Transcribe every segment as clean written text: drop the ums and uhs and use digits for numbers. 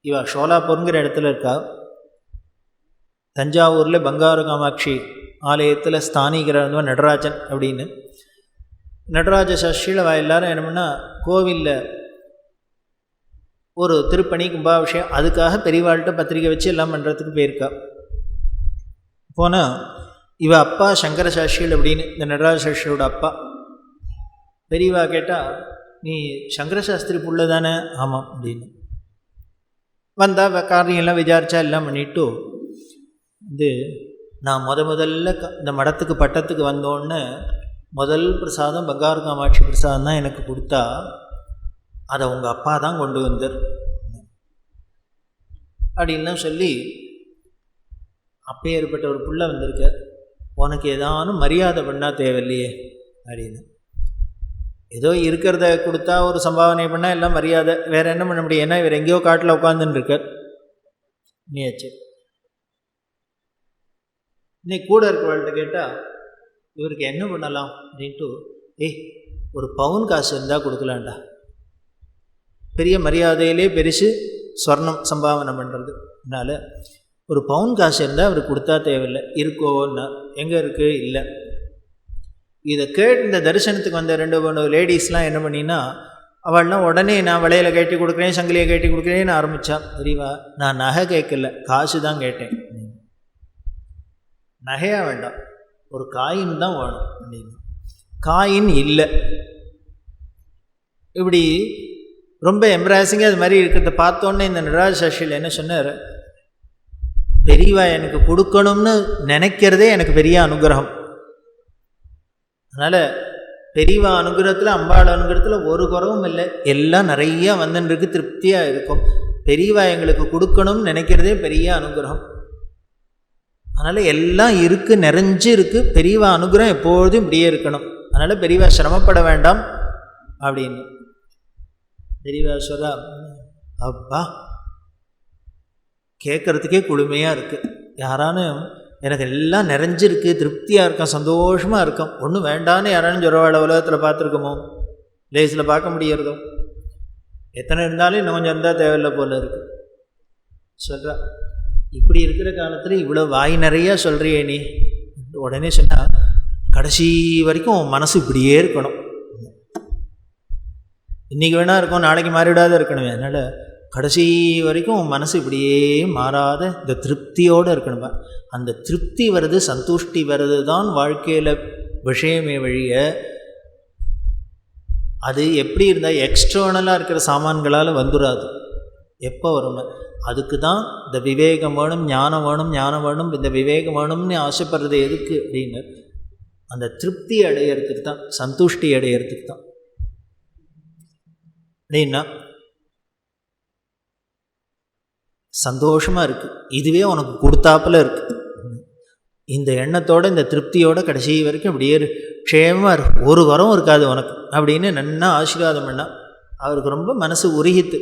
இவா ஷோலாப்பூருங்கிற இடத்துல இருக்கா. தஞ்சாவூரில் பங்காரு காமாட்சி ஆலயத்தில் ஸ்தானிக்கிறவன் நடராஜன் அப்படின்னு. நடராஜ சஷ்டியில் எல்லாரும் என்ன பண்ணால் கோவிலில் ஒரு திருப்பணி கும்பாபிஷேகம் அதுக்காக பெரியவாள்கிட்ட பத்திரிக்கை வச்சு எல்லாம் பண்ணுறதுக்கு போயிருக்கா. போனால் இவ அப்பா சங்கர சாஸ்திரிகள் அப்படின்னு, இந்த நடராஜ சாஸ்திரியோட அப்பா. பெரியவா கேட்டால், நீ சங்கர சாஸ்திரி புள்ள தானே? ஆமாம் அப்படின்னு. வந்தால் காரியம் எல்லாம் விசாரிச்சா எல்லாம் பண்ணிவிட்டு நான் முதல்ல இந்த மடத்துக்கு பட்டத்துக்கு வந்தோடனே முதல் பிரசாதம் பங்காரு காமாட்சி பிரசாதம் தான் எனக்கு கொடுத்தா. அதை உங்கள் அப்பா தான் கொண்டு வந்தார் அப்படின்லாம் சொல்லி, அப்பேற்பட்ட ஒரு புள்ள வந்திருக்க, உனக்கு ஏதானும் மரியாதை பண்ணால் தேவையில்லையே அப்படின்னு. ஏதோ இருக்கிறத கொடுத்தா ஒரு சம்பாவனை பண்ணால் எல்லாம் மரியாதை, வேறு என்ன பண்ண முடியும்? ஏன்னா இவர் எங்கேயோ காட்டில் உட்காந்துன்னு இருக்கார். நீச்சு இன்னைக்கு கூட இருக்கிறவள்கிட்ட கேட்டால் இவருக்கு என்ன பண்ணலாம் அப்படின்ட்டு, ஒரு பவுன் காசு இருந்தால் கொடுக்கலாண்டா. பெரிய மரியாதையிலே பெருசு ஸ்வர்ணம் சம்பாவனை பண்ணுறது. அதனால் ஒரு பவுன் காசு இருந்தால் அவருக்கு கொடுத்தா தேவையில்லை. இருக்கோன்னா எங்கே இருக்குது? இல்லை. இதை கேட்டு இந்த தரிசனத்துக்கு வந்த 2 லேடிஸ்லாம் என்ன பண்ணினா, அவள்லாம் உடனே நான் வளையலை கட்டி கொடுக்குறேன், சங்கிலியை கட்டி கொடுக்குறேன்னு ஆரம்பித்தா. தெரியவா, நான் நகை கேட்கல, காசு தான் கேட்டேன். நகையாக வேண்டாம், ஒரு காயின் தான் வேணும் அப்படின்னு. காயின் இல்லை. இப்படி ரொம்ப எம்ப்ராசிங்காக அது மாதிரி இருக்கிறத பார்த்தோன்னே இந்த நடராஜ சாஸ்திரிகள் என்ன சொன்னார், பெரியவா எனக்கு கொடுக்கணும்னு நினைக்கிறதே எனக்கு பெரிய அனுகிரகம். அதனால் பெரியவா அனுகிரகத்தில், அம்பாள் அனுகிரகத்தில் ஒரு குறவும் இல்லை, எல்லாம் நிறையா வந்துருக்கு, திருப்தியாக இருக்கும். பெரியவா எங்களுக்கு கொடுக்கணும்னு நினைக்கிறதே பெரிய அனுகிரகம். அதனால் எல்லாம் இருக்குது, நிறைஞ்சு இருக்குது. பெரியவா அனுகிரகம் எப்பொழுதும் இப்படியே இருக்கணும். அதனால் பெரியவா சிரமப்பட வேண்டாம் அப்படின்னு. பெரியவா சொல்றா, அப்பா கேட்குறதுக்கே குளுமையாக இருக்குது. யாரானும் எனக்கு எல்லாம் நிறைஞ்சிருக்கு, திருப்தியாக இருக்கும், சந்தோஷமாக இருக்கும், ஒன்றும் வேண்டான்னு யாரானு சொல்கிறவாழ உலகத்தில் பார்த்துருக்கோமோ? லேஸில் பார்க்க முடியறதோ? எத்தனை இருந்தாலும் இன்னும் கொஞ்சம் இருந்தால் தேவையில்லை போல இருக்குது சொல்கிறா. இப்படி இருக்கிற காலத்தில் இவ்வளோ வாய் நிறையா சொல்கிறியே நீ. உடனே சொன்னால், கடைசி வரைக்கும் உன் மனசு இப்படியே இருக்கணும். இன்றைக்கி வேணா இருக்கும், நாளைக்கு மாறிவிடாத இருக்கணும். அதனால் கடைசி வரைக்கும் உன் மனசு இப்படியே மாறாத இந்த திருப்தியோடு இருக்கணுமா. அந்த திருப்தி வருது, சந்துஷ்டி வருது தான் வாழ்க்கையில் விஷயமே வழிய. அது எப்படி இருந்தால் எக்ஸ்டர்னலாக இருக்கிற சாமான்களால் வந்துடாது. எப்போ வரும்? அதுக்கு தான் இந்த விவேகம் வேணும், ஞானம் வேணும், ஞானம் வேணும், இந்த விவேகம் வேணும்னு ஆசைப்படுறது எதுக்கு அப்படின்னு, அந்த திருப்தி அடையிறதுக்கு தான், சந்துஷ்டி அடையிறதுக்கு தான். அப்படின்னா சந்தோஷமாக இருக்குது, இதுவே உனக்கு கொடுத்தாப்பில் இருக்குது. இந்த எண்ணத்தோடு, இந்த திருப்தியோடு கடைசி வரைக்கும் இப்படியே க்ஷேமமாக இருக்கு, ஒரு வரம் இருக்காது உனக்கு அப்படின்னு நன்னா ஆசீர்வாதம் பண்ணால் அவருக்கு ரொம்ப மனசு உருகித்து.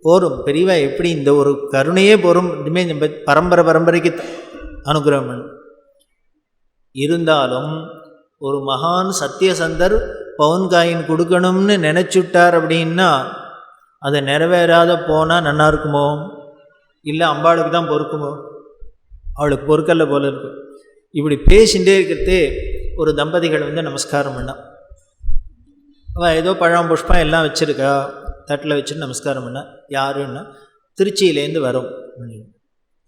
போரும், பெரியவா எப்படி இந்த ஒரு கருணையே போரும், இனிமேல் நம்ம பரம்பரைக்கு அனுகிரகம் பண்ணும். இருந்தாலும் ஒரு மகான் சத்தியசந்தர் பவுன்காயின் கொடுக்கணும்னு நினச்சுட்டார் அப்படின்னா அதை நிறைவேறாத போனால் நல்லா இருக்குமோ? இல்லை அம்பாளுக்கு தான் பொறுக்குமோ? அவளுக்கு பொறுக்கல்ல போல இருக்கு. இப்படி பேசிகிட்டே இருக்கிறதே ஒரு தம்பதிகள் நமஸ்காரம் பண்ணா. அவள் ஏதோ பழம் புஷ்பம் எல்லாம் வச்சுருக்கா, தட்டில் வச்சுட்டு நமஸ்காரம் பண்ணா. யாருன்னா, திருச்சியிலேருந்து வரும்.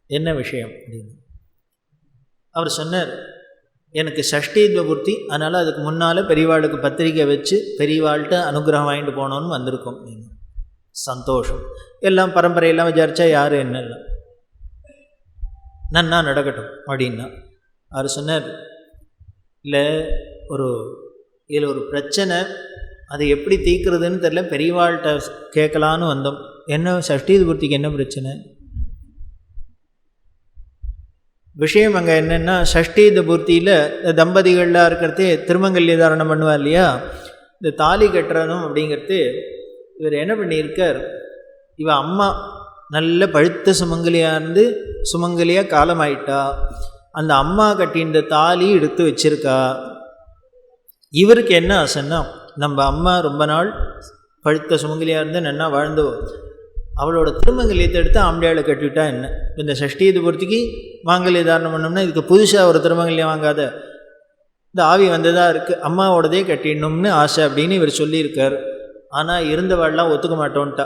என்ன விஷயம் அப்படின்னு அவர் சொன்னார், எனக்கு சஷ்டீத்வ பூர்த்தி, அதனால் அதுக்கு முன்னால் பெரியவாளுக்கு பத்திரிக்கை வச்சு பெரியவாள்கிட்ட அனுகிரகம் வாங்கிட்டு போனோன்னு வந்திருக்கோம். சந்தோஷம். எல்லாம் பரம்பரையெல்லாம் விசாரித்தா யார் என்னெல்லாம் நன்னா நடக்கட்டும் அப்படின்னா. அவர் சொன்னார், இல்லை இதில் ஒரு பிரச்சனை, அதை எப்படி தீர்க்கிறதுன்னு தெரியல, பெரியவாள்கிட்ட கேட்கலான்னு வந்தோம். என்ன சஷ்டீத்வ பூர்த்திக்கு என்ன பிரச்சனை? விஷயம் அங்கே என்னென்னா, சஷ்டீத பூர்த்தியில் தம்பதிகள்லாம் இருக்கிறதே திருமங்கல்ய தாரணம் பண்ணுவா இல்லையா, இந்த தாலி கட்டுறதும் அப்படிங்கிறது. இவர் என்ன பண்ணியிருக்கார், இவன் அம்மா நல்ல பழுத்த சுமங்கலியாக இருந்து சுமங்கலியாக காலமாயிட்டா, அந்த அம்மா கட்டின்ற தாலி எடுத்து வச்சிருக்கா. இவருக்கு என்ன ஆசைன்னா, நம்ம அம்மா ரொம்ப நாள் பழுத்த சுமங்கலியாக இருந்து நன்னா வாழ்ந்தோம், அவளோட திருமங்கல்யத்தை எடுத்து ஆம்பளையாளை கட்டிவிட்டா என்ன? இந்த சஷ்டியது பொறுத்திக்கு மாங்கல்ய தாரணம் பண்ணோம்னா இதுக்கு புதுசாக ஒரு திருமங்கல்யம் வாங்காத, இந்த ஆவி வந்ததாக இருக்குது, அம்மாவோடதே கட்டிடணும்னு ஆசை அப்படின்னு இவர் சொல்லியிருக்கார். ஆனால் இருந்தவாள்லாம் ஒத்துக்க மாட்டோன்ட்டா.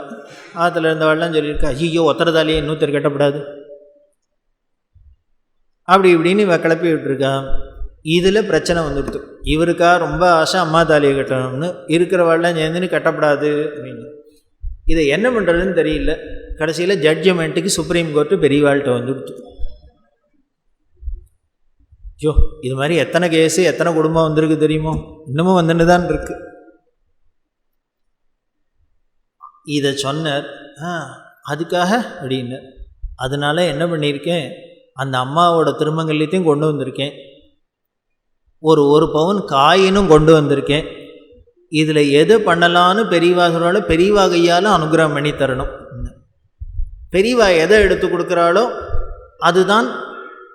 ஆற்றுல இருந்தவாள்லாம் சொல்லியிருக்கா, ஐயோ ஒத்துறதாலேயே இன்னொருத்தர் கட்டப்படாது அப்படி இப்படின்னு இவ கிளப்பி விட்டுருக்கா. இதில் பிரச்சனை வந்துடுது. இவருக்கா ரொம்ப ஆசை அம்மா தாலியை கட்டணும்னு, இருக்கிறவாள்லாம் சேர்ந்துன்னு கட்டப்படாது அப்படின்னு. இதை என்ன பண்ணுறதுன்னு தெரியல. கடைசியில் ஜட்ஜ்மெண்ட்டுக்கு சுப்ரீம் கோர்ட்டு பெரியவாள்கிட்ட வந்துடுது. ஐயோ இது மாதிரி எத்தனை கேஸு எத்தனை குடும்பம் வந்திருக்கு தெரியுமோ, இன்னமும் வந்துன்னு தான் இருக்கு. இதை சொன்னார். அதுக்காக அப்படின்னு, அதனால என்ன பண்ணியிருக்கேன், அந்த அம்மாவோட திருமங்கல்யத்தையும் கொண்டு வந்திருக்கேன், ஒரு பவுன் காயினும் கொண்டு வந்திருக்கேன். இதில் எது பண்ணலான்னு பெரியவா சொல்கிறாலும் பெரியவா கையால் அனுகிரகம் பண்ணி தரணும். பெரியவா எதை எடுத்து கொடுக்குறாளோ அதுதான்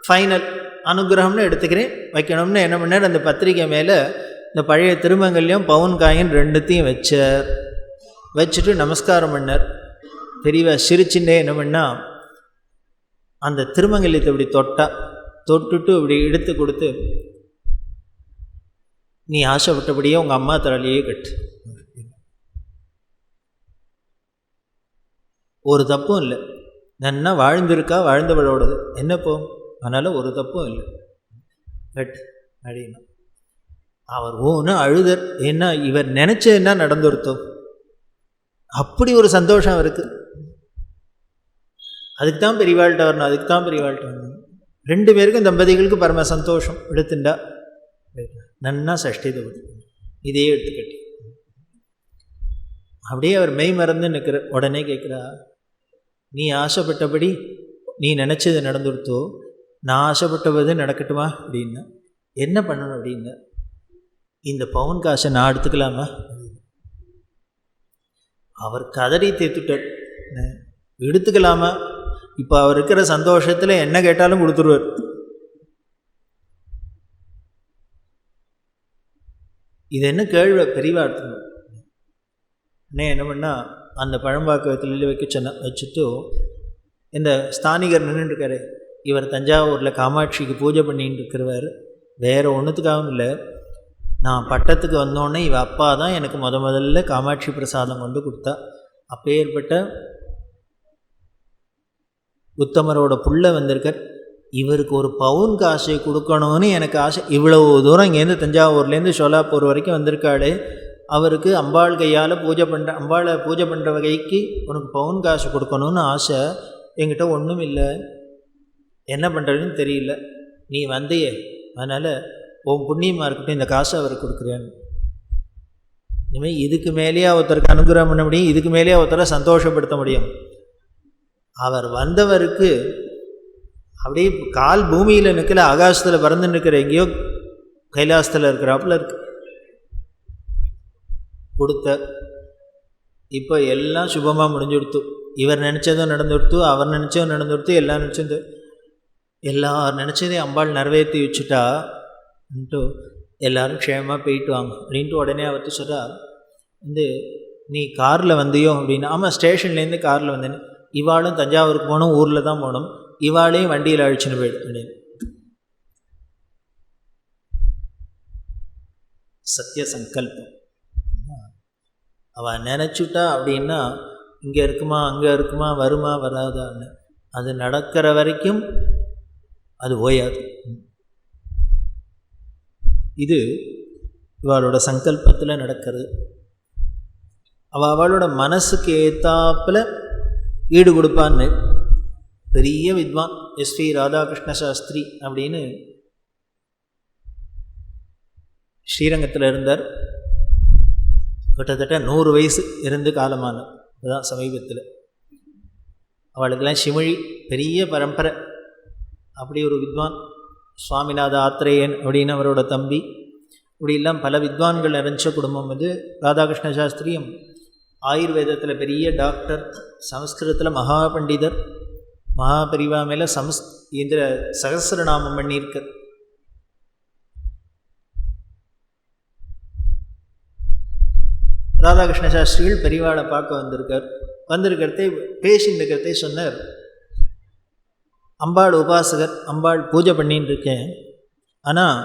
ஃபைனல் அனுகிரகம்னு எடுத்துக்கிறேன் வைக்கணும்னு என்ன பண்ணார், அந்த பத்திரிக்கை மேலே இந்த பழைய திருமங்கல்யம் பவுன் காயின் ரெண்டுத்தையும் வச்சார். வச்சுட்டு நமஸ்காரம் பண்ணார். பெரியவா சிரிச்சுட்டே என்ன பண்ணால் அந்த திருமங்கல்யத்தை இப்படி தொட்டுட்டு இப்படி எடுத்து கொடுத்து, நீ ஆசைப்பட்டபடியே உங்கள் அம்மா தலையிலேயே கட்டு, ஒரு தப்பும் இல்லை, நன்னா வாழ்ந்திருக்கா, வாழ்ந்தவளோடது என்னப்போ, அதனால் ஒரு தப்பும் இல்லை, கட்டு அப்படின்னா. அவர் ஓன்னு அழுதர். ஏன்னா இவர் நினச்ச என்ன நடந்துருத்தோம், அப்படி ஒரு சந்தோஷம் இருக்குது. அதுக்கு தான் பெரியவாழ்கிட்ட வரணும், அதுக்கு தான் பெரியவாழ்கிட்ட வரணும். ரெண்டு பேருக்கும் தம்பதிகளுக்கு பரம சந்தோஷம். எடுத்துட்டா நன்னா சஷ்டிதை இதையே எடுத்துக்கட்டி அப்படியே அவர் மெய் மறந்து நிற்கிற. உடனே கேட்குறா, நீ ஆசைப்பட்டபடி நீ நினச்சது நடந்துடுத்தோ, நான் ஆசைப்பட்டது நடக்கட்டுமா அப்படின்னா. என்ன பண்ணணும் அப்படின்னா, இந்த பவுன் காசை நான் எடுத்துக்கலாமா? அவர் கதறி தேத்துட்டார். எடுத்துக்கலாமா? இப்போ அவர் இருக்கிற சந்தோஷத்தில் என்ன கேட்டாலும் கொடுத்துருவார். இது என்ன கேள்வி பெரியவா எடுத்துக்கணும். என்ன பண்ணால் அந்த பழம்பாக்கத்தில் வைக்க சொன்ன வச்சுட்டு, இந்த ஸ்தானிகர் நின்றுட்டுருக்காரு, இவர் தஞ்சாவூரில் காமாட்சிக்கு பூஜை பண்ணிட்டு இருக்கிறவர், வேறு ஒன்றுத்துக்காகவும் இல்லை. நான் பட்டத்துக்கு வந்தோடனே இவ அப்பா தான் எனக்கு முதல்ல காமாட்சி பிரசாதம் கொண்டு கொடுத்தா. அப்பேற்பட்ட உத்தமரோட புள்ள வந்திருக்கார், இவருக்கு ஒரு பவுன் காசை கொடுக்கணும்னு எனக்கு ஆசை. இவ்வளவு தூரம் இங்கேருந்து தஞ்சாவூர்லேருந்து சோலாப்பூர் வரைக்கும் வந்திருக்காளே, அவருக்கு அம்பாள் கையால் அம்பாளை பூஜை பண்ணுற வகைக்கு உனக்கு பவுன் காசு கொடுக்கணும்னு ஆசை. என்கிட்ட ஒன்றும் இல்லை, என்ன பண்ணுறதுன்னு தெரியல, நீ வந்தையே, அதனால் உன் புண்ணியமாக இருக்கட்டும், இந்த காசை அவருக்கு கொடுக்குறேன்னு. இனிமேல் இதுக்கு மேலேயே ஒருத்தருக்கு அனுகிரகம் பண்ண முடியும், இதுக்கு மேலேயே ஒருத்தரை சந்தோஷப்படுத்த முடியும். அவர் வந்தவருக்கு அப்படியே கால் பூமியில் நிற்கல, ஆகாசத்தில் பறந்து நிற்கிற, எங்கேயோ கைலாசத்தில் இருக்கிறாப்புல இருக்கு. கொடுத்த இப்போ எல்லாம் சுபமாக முடிஞ்சுடுத்து. இவர் நினச்சதும் நடந்துடுத்து, அவர் நினச்சதும் நடந்துடுத்து, எல்லாம் நினச்சது எல்லாரும் நினச்சதையும் அம்பாள் நிறைவேற்றி வச்சுட்டான்ட்டு எல்லோரும் க்ஷேமமாக போயிட்டு வாங்க அப்படின்ட்டு உடனே அவர்கிட்ட சொல்கிறா, நீ காரில் வந்தியோ அப்படின்னா. ஆமாம், ஸ்டேஷன்லேருந்து காரில் வந்தேன்னு. இவாளும் தஞ்சாவூருக்கு போகணும், ஊரில் தான் போகணும், இவாளையும் வண்டியில் அழிச்சுன்னு போயிடு அப்படின்னு. சத்திய சங்கல்பம். அவள் நினச்சுட்டா அப்படின்னா இங்கே இருக்குமா அங்கே இருக்குமா வருமா வராதான்னு, அது நடக்கிற வரைக்கும் அது ஓயாது. இது இவளோட சங்கல்பத்தில் நடக்கிறது. அவளோட மனசுக்கு ஏத்தாப்பில் ஈடு கொடுப்பான்னு பெரிய வித்வான் எஸ்வி ராதாகிருஷ்ண சாஸ்திரி அப்படின்னு ஸ்ரீரங்கத்தில் இருந்தார். கிட்டத்தட்ட 100 வயசு இருந்து காலமான அதுதான் சமீபத்தில். அவளுக்கெல்லாம் சிமிழி பெரிய பரம்பரை. அப்படி ஒரு வித்வான் சுவாமிநாத ஆத்ரேயன் அப்படின்னு அவரோட தம்பி, இப்படிலாம் பல வித்வான்கள் நிறைஞ்ச குடும்பம் இது. ராதாகிருஷ்ண சாஸ்திரியும் ஆயுர்வேதத்தில் பெரிய டாக்டர், சமஸ்கிருதத்தில் மகா பண்டிதர், மகாபரிவா மேலே இந்த சகசிரநாமம் பண்ணியிருக்க. ராதாகிருஷ்ண சாஸ்திரிகள் பெரியவாளை பார்க்க வந்திருக்கிறதே பேசின்னு இருக்கிறதே சொன்னார், அம்பாள் உபாசகர், அம்பாள் பூஜை பண்ணின்னு இருக்கேன், ஆனால்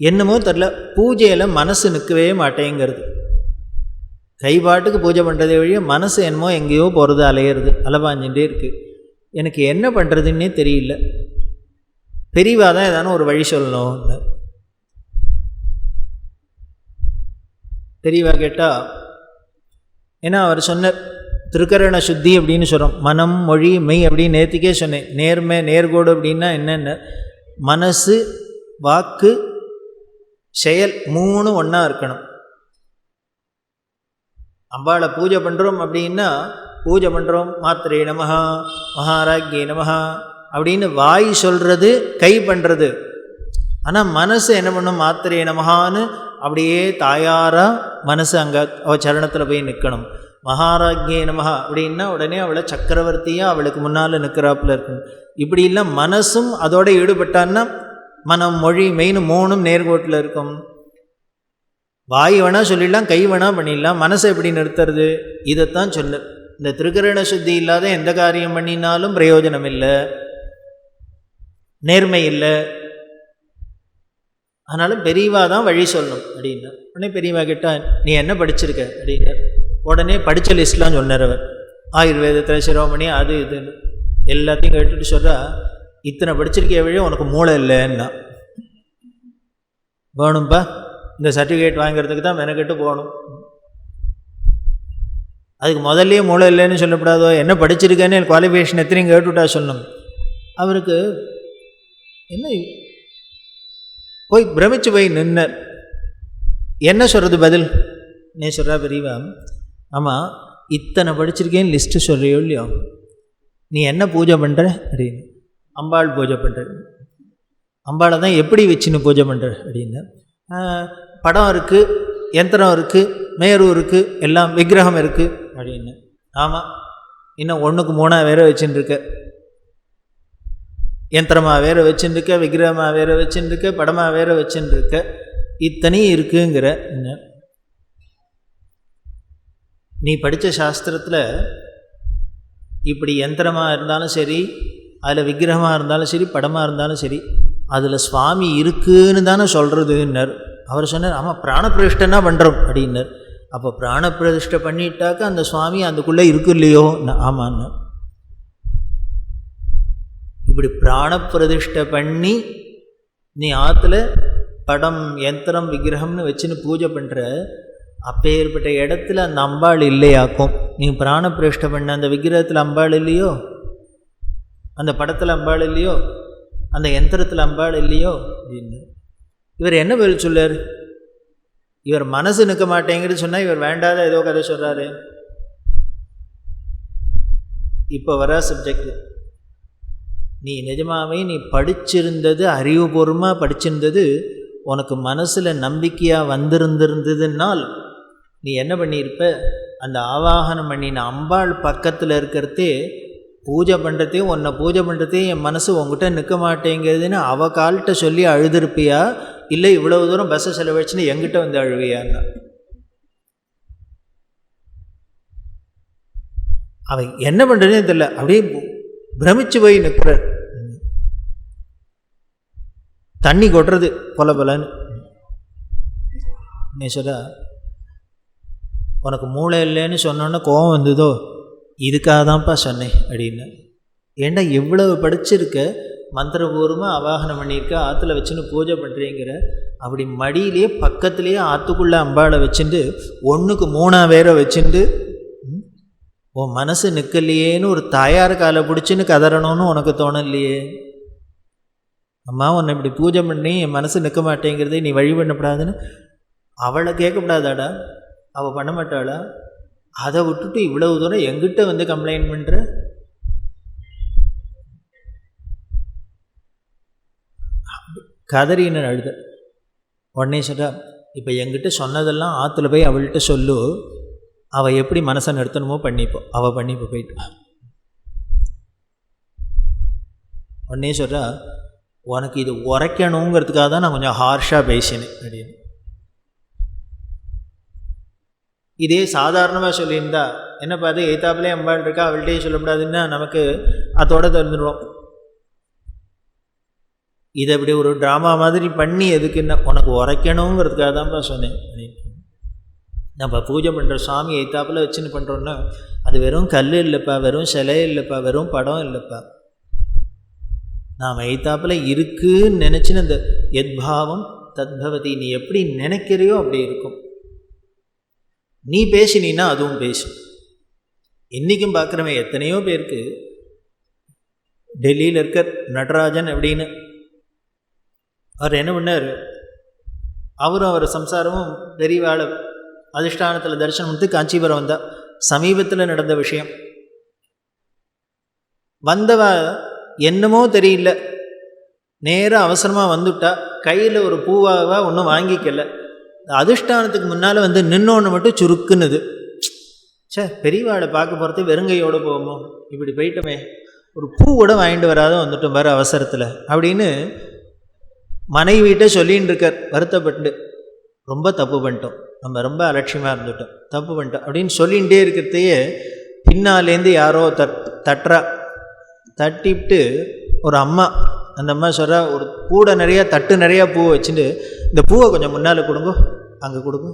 என்னமோ தெரில பூஜையில் மனசு நிற்கவே மாட்டேங்கிறது. கைபாட்டுக்கு பூஜை பண்ணுறதே வழியே மனசு என்னமோ எங்கேயோ போகிறது, அலையிறது, அலைபாஞ்சுட்டே இருக்குது. எனக்கு என்ன பண்ணுறதுன்னே தெரியல. பெரியவா தான் ஏதான ஒரு வழி சொல்லணும். பெரியவா கேட்டால், ஏன்னா அவர் சொன்னார் திருக்கரண சுத்தி அப்படின்னு சொல்கிறோம், மனம் மொழி மெய் அப்படின்னு நேற்றுக்கே சொன்னேன். நேர்மை நேர்கோடு அப்படின்னா என்னென்ன, மனசு வாக்கு செயல் 3 ஒன்றா இருக்கணும். அம்பாளை பூஜை பண்ணுறோம் அப்படின்னா, பூஜை பண்ணுறோம் மாத்திரை நமஹா மகாராஜ்யே நமஹா அப்படின்னு வாய் சொல்கிறது, கை பண்ணுறது. ஆனால் மனசு என்ன பண்ணும், மாத்திரை நமஹான்னு அப்படியே தாயாராக மனசு அங்கே அவள் சரணத்தில் போய் நிற்கணும். மகாராஜ்யே நமஹா அப்படின்னா உடனே அவளை சக்கரவர்த்தியாக அவளுக்கு முன்னால் நிற்கிறாப்புல இருக்கணும். இப்படி இல்லை மனசும் அதோட ஈடுபட்டான்னா மனம் மொழி மெயின் 3 நேர்கோட்டில் இருக்கும். வாய் வேணால் சொல்லிடலாம், கை வேணால் பண்ணிடலாம், மனசை எப்படி நிறுத்துறது? இதைத்தான் சொல்லு. இந்த திருக்கரண சுத்தி இல்லாத எந்த காரியம் பண்ணினாலும் பிரயோஜனம் இல்லை, நேர்மை இல்லை. அதனால பெரியவா தான் வழி சொல்லணும் அப்படின்னா. உடனே பெரியவா கேட்டால் நீ என்ன படிச்சிருக்க அப்படின்னா, உடனே படித்த லிஸ்ட்லாம் சொன்னார் அவர். ஆயுர்வேதத்தில் சிரோமணி அது இதுன்னு எல்லாத்தையும் கேட்டுட்டு சொல்கிறா, இத்தனை படிச்சிருக்கே வழி உனக்கு மூளை இல்லைன்னா. வேணும்ப்பா, இந்த சர்டிஃபிகேட் வாங்கிறதுக்கு தான் மெனக்கெட்டு போகணும். அதுக்கு முதல்லையே மூளை இல்லைன்னு சொல்லக்கூடாதோ, என்ன படிச்சிருக்கேன்னு குவாலிஃபிகேஷன் எத்தனையும் கேட்டுவிட்டா சொல்லணும். அவருக்கு என்ன போய் பிரமிச்சு போய் நின்னர். என்ன சொல்கிறது பதில்? நீ சொல்கிறா பெரியவா, ஆமாம் இத்தனை படிச்சிருக்கேன்னு லிஸ்ட்டு சொல்கிறியோ இல்லையோ, நீ என்ன பூஜை பண்ணுற அப்படின்னு. அம்பாள் பூஜை பண்ணுற. அம்பாளை தான் எப்படி வச்சுன்னு பூஜை பண்ணுற அப்படின்னு. படம் இருக்குது, யந்திரம் இருக்குது, மேரு இருக்குது, எல்லாம் விக்கிரகம் இருக்குது அப்படின்னு. ஆமாம், இன்னும் 1க்கு 3 வேற வச்சுன்னு இருக்க, யந்திரமாக வேற வச்சுன்னு இருக்க, விக்கிரகமாக வேற வச்சுன்னு இருக்க, படமாக வேற வச்சுன்னு இருக்க, இத்தனையும் இருக்குங்கிற. நீ படித்த சாஸ்திரத்தில் இப்படி யந்திரமாக இருந்தாலும் சரி, அதில் விக்கிரகமாக இருந்தாலும் சரி, படமாக இருந்தாலும் சரி, அதில் சுவாமி இருக்குன்னு தானே சொல்கிறதுன்னார். அவர் சொன்னார், ஆமாம் பிராணப்பிரதிஷ்டனா பண்ணுறோம் அப்படின்னார். அப்போ பிராணப்பிரதிஷ்டை பண்ணிட்டாக்க அந்த சுவாமி அதுக்குள்ளே இருக்கு இல்லையோ? ஆமான்னு. இப்படி பிராணப்பிரதிஷ்டை பண்ணி நீ ஆற்றுல படம் யந்திரம் விக்கிரகம்னு வச்சுன்னு பூஜை பண்ணுற, அப்பேற்பட்ட இடத்துல அந்த அம்பாள் இல்லையாக்கும். நீ பிராணப்பிரதிஷ்டை பண்ண அந்த விக்கிரகத்தில் அம்பாள் இல்லையோ, அந்த படத்தில் அம்பாள் இல்லையோ, அந்த யந்திரத்தில் அம்பாள் இல்லையோ அப்படின்னு. இவர் என்ன பதில் சொல்லார்? இவர் மனசு நிற்க மாட்டேங்கிறது சொன்னால் இவர் வேண்டாத ஏதோ கதை சொல்கிறாரு. இப்போ வர சப்ஜெக்ட், நீ நிஜமாவே நீ படிச்சிருந்தது, அறிவுபூர்வமாக படிச்சிருந்தது, உனக்கு மனசில் நம்பிக்கையாக வந்திருந்திருந்ததுனால் நீ என்ன பண்ணியிருப்ப, அந்த ஆவாகனம் பண்ணின அம்பாள் பக்கத்தில் இருக்கிறதே பூஜை பண்ணுறதே, உன்னை பூஜை பண்ணுறதே என் மனசு உங்ககிட்ட நிற்க மாட்டேங்கிறதுன்னு அவ கால்கிட்ட சொல்லி அழுதுருப்பியா, இல்லை இவ்வளவு தூரம் பஸ்ஸை செலவழிச்சுன்னு எங்கிட்ட வந்து அழுவியான்னா. அவன் என்ன பண்ணுறதுனே தெரியல, அப்படியே பிரமிச்சு போய் நிற்கிறார். தண்ணி கொட்டுறது பொல பொலன்னு. நீ சொல்ல உனக்கு மூளை இல்லைன்னு சொன்னோன்னே கோவம் வந்ததோ, இதுக்காக தான்ப்பா சொன்னேன் அப்படின்னு. ஏண்டா எவ்வளவு படிச்சிருக்க, மந்திரபூர்வமாக அவாகனம் பண்ணியிருக்க, ஆற்றுல வச்சுன்னு பூஜை பண்ணுறீங்கிற, அப்படி மடியிலேயே பக்கத்துலேயே ஆற்றுக்குள்ளே அம்பாளை வச்சுட்டு 1க்கு 3 வேற வச்சுட்டு உன் மனசு நிற்கலையேன்னு ஒரு தாயார் காலை பிடிச்சின்னு கதறணும்னு உனக்கு தோணலையே? அம்மா உன்னை இப்படி பூஜை பண்ணி என் மனசு நிற்க மாட்டேங்கிறதே நீ வழி பண்ணப்படாதுன்னு அவளை கேட்கக்கூடாதாடா? அவள் பண்ண மாட்டாளா? அதை விட்டுட்டு இவ்வளவு தூரம் எங்கிட்ட வந்து கம்ப்ளைண்ட் பண்ணுற? கதறின்னு அழுத. உடனே சொல்கிறா, இப்போ என்கிட்ட சொன்னதெல்லாம் ஆற்றுல போய் அவள்கிட்ட சொல்லு, அவள் எப்படி மனசை நிறுத்தணுமோ பண்ணிப்போ, அவள் பண்ணிப்போ போயிட்டு. உடனே சொல்கிறா, உனக்கு இது உரைக்கணுங்கிறதுக்காக தான் நான் கொஞ்சம் ஹார்ஷாக பேசினேன் அப்படின்னு. இதே சாதாரணமாக சொல்லியிருந்தா என்னப்பா அது எய்த்தாப்புலேயே அம்பாள் இருக்கா அவள்கிட்டயே சொல்லக்கூடாதுன்னா நமக்கு அதோட திறந்துடுவோம். இதை இப்படி ஒரு ட்ராமா மாதிரி பண்ணி எதுக்குன்னா உனக்கு உரைக்கணுங்கிறதுக்காக தான்ப்பா சொன்னேன். நம்ம பூஜை பண்ணுற சாமி எய்த்தாப்பில் வச்சுன்னு பண்ணுறோன்னா அது வெறும் கல் இல்லைப்பா, வெறும் சிலை இல்லைப்பா, வெறும் படம் இல்லைப்பா. நாம் எய்த்தாப்பில் இருக்குன்னு நினச்சின்னு அந்த எத்பாவம் தத்பவதி, நீ எப்படி நினைக்கிறியோ அப்படி இருக்கும். நீ பேசினீன்னா அதுவும் பேசும். இன்றைக்கும் பார்க்குறவன் எத்தனையோ பேருக்கு டெல்லியில் இருக்க நடராஜன் அப்படின்னு அவர் என்ன பண்ணார், அவரும் அவர் சம்சாரமும் பெரியவாளை அதிஷ்டானத்தில் தரிசனம் வந்து காஞ்சிபுரம் வந்தால் சமீபத்தில் நடந்த விஷயம். வந்தவ என்னமோ தெரியல, நேராக அவசரமாக வந்துவிட்டா, கையில் ஒரு பூவாக ஒன்றும் வாங்கிக்கல, அதிஷ்டானத்துக்கு முன்னால் வந்து நின்னோன்னு மட்டும் சுருக்குன்னுது. சே, பெரியவாளை பார்க்க போகிறது வெறுங்கையோடு போவோமோ, இப்படி போயிட்டோமே, ஒரு பூவோட வாங்கிட்டு வராத வந்துட்டோம் பாரு அவசரத்தில் அப்படின்னு மனைவிட்ட சொல்லின்னு இருக்கார் வருத்தப்பட்டு. ரொம்ப தப்பு பண்ணிட்டோம், நம்ம ரொம்ப அலட்சியமாக இருந்துட்டோம், தப்பு பண்ணிட்டோம் அப்படின்னு சொல்லிகிட்டே இருக்கிறதையே பின்னாலேருந்து யாரோ தட்டுறா. தட்டிவிட்டு ஒரு அம்மா, அந்த அம்மா சொல்கிறா, ஒரு கூடை நிறையா தட்டு நிறையா பூவை வச்சுட்டு இந்த பூவை கொஞ்சம் முன்னால் கொடுங்க, அங்கே கொடுங்க.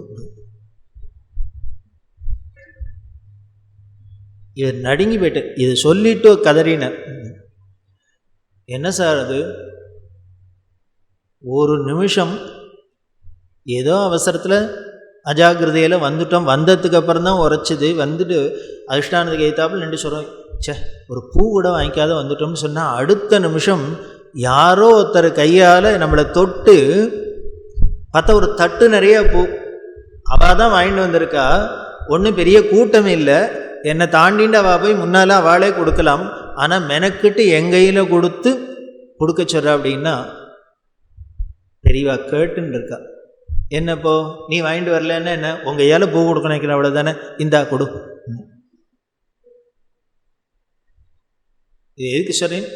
இவர் நடுங்கி போயிட்டு இதை சொல்லிட்டு கதறினார். என்ன சார் அது, ஒரு நிமிஷம் ஏதோ அவசரத்தில் அஜாகிரதையில் வந்துட்டோம், வந்ததுக்கு அப்புறம் தான் உரைச்சிது, வந்துட்டு அதிஷ்டானத்துக்கு எய்த்தாப்பில் நின்று சொல்கிறோம், சே ஒரு பூ கூட வாங்கிக்காத வந்துட்டோம்னு சொன்னால் அடுத்த நிமிஷம் யாரோ ஒருத்தர் கையால் நம்மளை தொட்டு பார்த்தா ஒரு தட்டு நிறைய பூ, அவள் தான் வாங்கிட்டு வந்திருக்கா, ஒன்றும் பெரிய கூட்டம் இல்லை, என்னை தாண்டிண்டு அவள் போய் முன்னால் அவளே கொடுக்கலாம், ஆனால் மெனக்கிட்டு எங்கையில் கொடுக்க சொல்கிறா அப்படின்னா பெரியவா கேட்டுன்னு இருக்கா. என்னப்போ நீ வாங்கிட்டு வரலன்னா என்ன, உங்கள் ஏழை பூ கொடுக்க நினைக்கிற அவ்வளோதானே, இந்தா கொடு. இது எதுக்கு சொல்றேன்,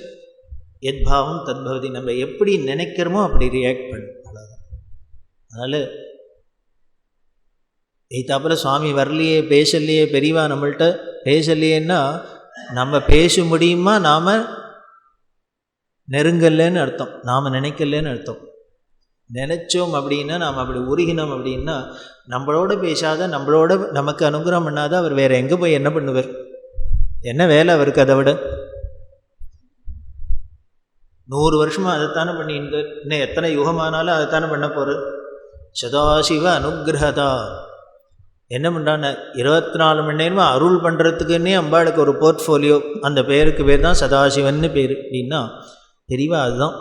எத்பாவம் தத்பவதி, நம்ம எப்படி நினைக்கிறோமோ அப்படி ரியாக்ட் பண்ணு, அவ்வளோதான். அதனால் எய்த்தாப்பில் சுவாமி வரலையே, பேசலையே, பெரியவா நம்மள்கிட்ட பேசலையேன்னா நம்ம பேச முடியுமா, நாம் நெருங்கல்லேன்னு அர்த்தம், நாம் நினைக்கலன்னு அர்த்தம். நினச்சோம் அப்படின்னா, நாம் அப்படி உருகினோம் அப்படின்னா, நம்மளோட பேசாத, நம்மளோட நமக்கு அனுகிரகம் பண்ணாத அவர் வேறு எங்கே போய் என்ன பண்ணுவார், என்ன வேலை அவருக்கு? அதை விட 100 வருஷமாக அதைத்தானே பண்ணிட்டு, இன்னும் எத்தனை யுகமானாலும் அதைத்தானே பண்ண போகிறார். சதாசிவ அனுகிரகதா என்ன பண்ணுறான்னு 24 மணி நேரமாக அருள் பண்ணுறதுக்குன்னே அம்பாளுக்கு ஒரு போர்ட்ஃபோலியோ, அந்த பேருக்கு பேர் தான் சதாசிவன்னு பேர் அப்படின்னா தெரியவா. அதுதான்